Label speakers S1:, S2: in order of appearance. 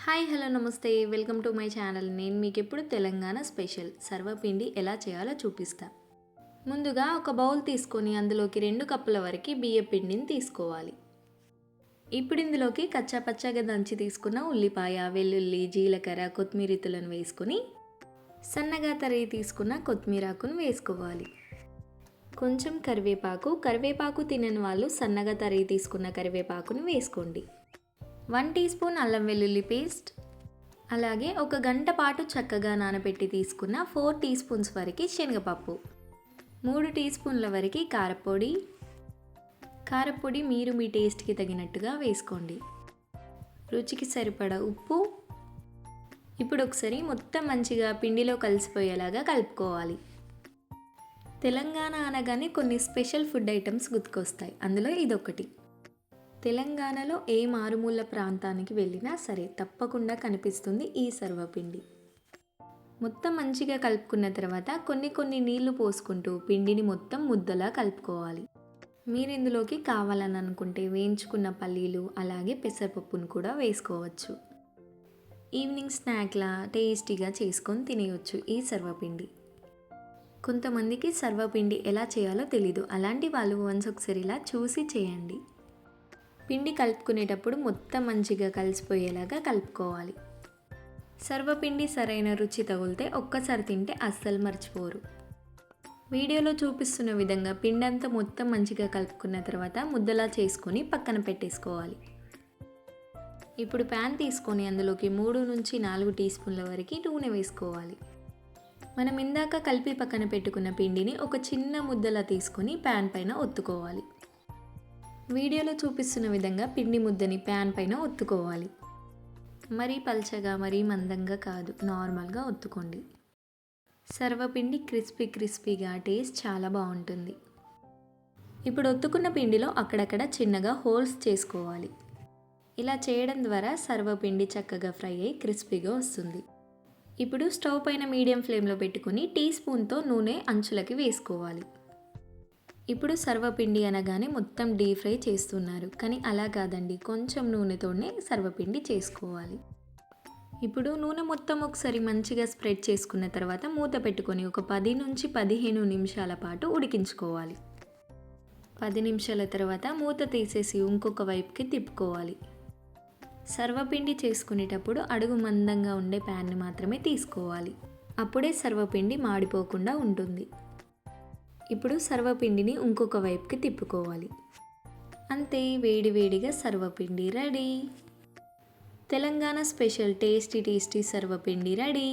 S1: Hi hello నమస్తే welcome to my channel. నేను మీకు ఎప్పుడు తెలంగాణ స్పెషల్ సర్వపిండి ఎలా చేయాలో చూపిస్తా. ముందుగా ఒక బౌల్ తీసుకొని అందులోకి 2 కప్పుల వరకు బియ్య పిండిని తీసుకోవాలి. ఇప్పుడు ఇందులోకి కచ్చా పచ్చగా దంచి తీసుకున్న ఉల్లిపాయ, వెల్లుల్లి, జీలకర్ర, కొత్తిమీరతులను వేసుకొని సన్నగా తరిగి తీసుకున్న కొత్తిమీరాకును వేసుకోవాలి. కొంచెం కరివేపాకు తినని వాళ్ళు సన్నగా తరిగి తీసుకున్న కరివేపాకును వేసుకోండి. 1 టీ స్పూన్ అల్లం వెల్లుల్లి పేస్ట్, అలాగే ఒక గంట పాటు చక్కగా నానబెట్టి తీసుకున్న 4 టీ స్పూన్స్ వరకు శనగపప్పు, 3 టీ స్పూన్ల వరకు కారపొడి మీరు మీ టేస్ట్కి తగినట్టుగా వేసుకోండి. రుచికి సరిపడా ఉప్పు. ఇప్పుడు ఒకసారి మొత్తం మంచిగా పిండిలో కలిసిపోయేలాగా కలుపుకోవాలి. తెలంగాణ అనగానే కొన్ని స్పెషల్ ఫుడ్ ఐటమ్స్ గుర్తుకొస్తాయి. అందులో ఇదొకటి. తెలంగాణలో ఏ మారుమూల ప్రాంతానికి వెళ్ళినా సరే తప్పకుండా కనిపిస్తుంది ఈ సర్వపిండి. మొత్తం మంచిగా కలుపుకున్న తర్వాత కొన్ని నీళ్లు పోసుకుంటూ పిండిని మొత్తం ముద్దలా కలుపుకోవాలి. మీరు ఇందులోకి కావాలని అనుకుంటే వేయించుకున్న పల్లీలు అలాగే పెసరపప్పును కూడా వేసుకోవచ్చు. ఈవినింగ్ స్నాక్లా టేస్టీగా చేసుకొని తినేయొచ్చు ఈ సర్వపిండి. కొంతమందికి సర్వపిండి ఎలా చేయాలో తెలీదు. అలాంటి వాళ్ళు వన్స్ ఒకసారి ఇలా చూసి చేయండి. పిండి కలుపుకునేటప్పుడు మొత్తం మంచిగా కలిసిపోయేలాగా కలుపుకోవాలి. సర్వపిండి సరైన రుచి తగిలితే ఒక్కసారి తింటే అస్సలు మర్చిపోరు. వీడియోలో చూపిస్తున్న విధంగా పిండి అంతా మొత్తం మంచిగా కలుపుకున్న తర్వాత ముద్దలా చేసుకొని పక్కన పెట్టేసుకోవాలి. ఇప్పుడు ప్యాన్ తీసుకొని అందులోకి 3 నుంచి 4 టీ స్పూన్ల వరకు నూనె వేసుకోవాలి. మనం ఇందాక కలిపి పక్కన పెట్టుకున్న పిండిని ఒక చిన్న ముద్దలా తీసుకొని ప్యాన్ పైన ఒత్తుకోవాలి. వీడియోలో చూపిస్తున్న విధంగా పిండి ముద్దని ప్యాన్ పైన ఒత్తుకోవాలి. మరీ పల్చగా మరీ మందంగా కాదు, నార్మల్గా ఒత్తుకోండి. సర్వపిండి క్రిస్పీగా టేస్ట్ చాలా బాగుంటుంది. ఇప్పుడు ఒత్తుకున్న పిండిలో అక్కడక్కడ చిన్నగా హోల్స్ చేసుకోవాలి. ఇలా చేయడం ద్వారా సర్వపిండి చక్కగా ఫ్రై అయ్యి క్రిస్పీగా వస్తుంది. ఇప్పుడు స్టవ్ పైన మీడియం ఫ్లేమ్లో పెట్టుకుని టీ స్పూన్తో నూనె అంచులకి వేసుకోవాలి. ఇప్పుడు సర్వపిండి అనగానే మొత్తం డీప్ ఫ్రై చేస్తున్నారు, కానీ అలా కాదండి, కొంచెం నూనెతోనే సర్వపిండి చేసుకోవాలి. ఇప్పుడు నూనె మొత్తం ఒకసారి మంచిగా స్ప్రెడ్ చేసుకున్న తర్వాత మూత పెట్టుకొని ఒక 10 నుంచి 15 నిమిషాల పాటు ఉడికించుకోవాలి. 10 నిమిషాల తర్వాత మూత తీసేసి ఇంకొక వైపుకి తిప్పుకోవాలి. సర్వపిండి చేసుకునేటప్పుడు అడుగు మందంగా ఉండే ప్యాన్ని మాత్రమే తీసుకోవాలి. అప్పుడే సర్వపిండి మాడిపోకుండా ఉంటుంది. ఇప్పుడు సర్వపిండిని ఇంకొక వైపుకి తిప్పుకోవాలి. అంతే, వేడిగా సర్వపిండి రెడీ. తెలంగాణ స్పెషల్ టేస్టీ సర్వపిండి రెడీ.